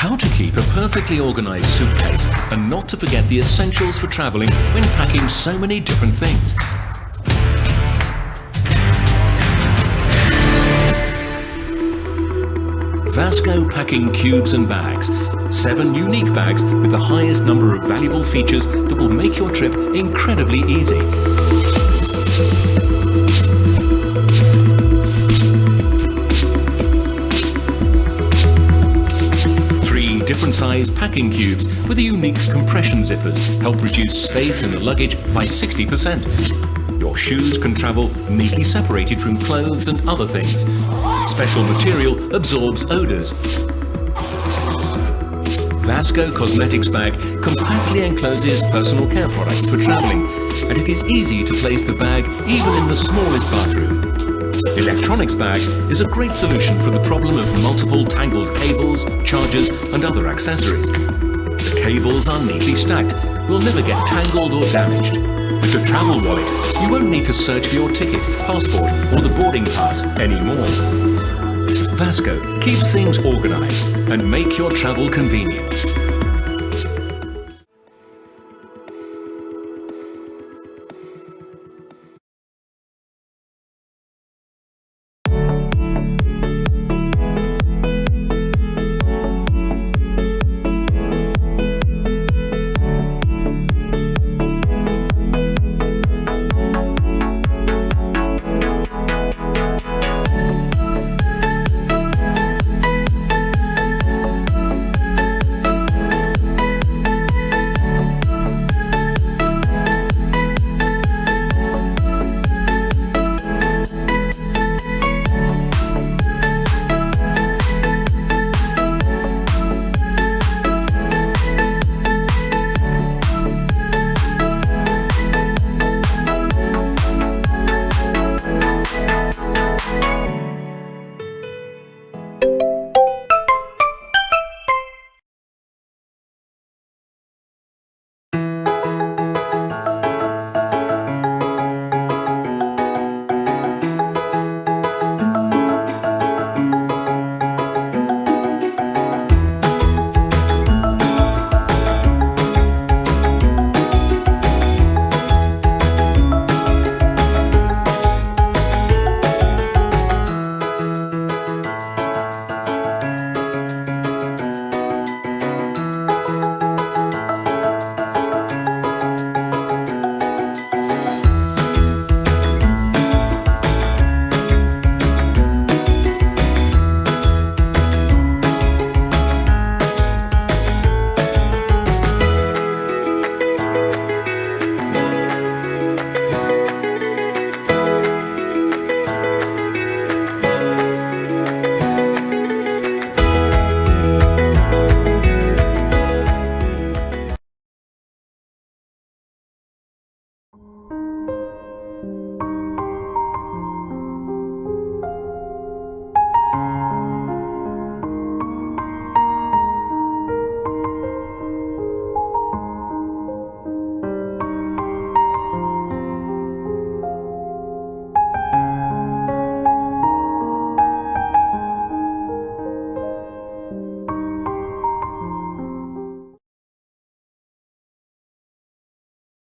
How to keep a perfectly organized suitcase and not to forget the essentials for traveling when packing so many different things. Vasco Packing Cubes and Bags. 7 unique bags with the highest number of valuable features that will make your trip incredibly easy. Different sized packing cubes with the unique compression zippers help reduce space in the luggage by 60%. Your shoes can travel neatly separated from clothes and other things. Special material absorbs odors. Vasco Cosmetics bag compactly encloses personal care products for traveling, and it is easy to place the bag even in the smallest bathroom. Electronics bag is a great solution for the problem of multiple tangled cables, chargers and other accessories. The cables are neatly stacked, will never get tangled or damaged. With a travel wallet, you won't need to search for your ticket, passport or the boarding pass anymore. Vasco keeps things organized and make your travel convenient.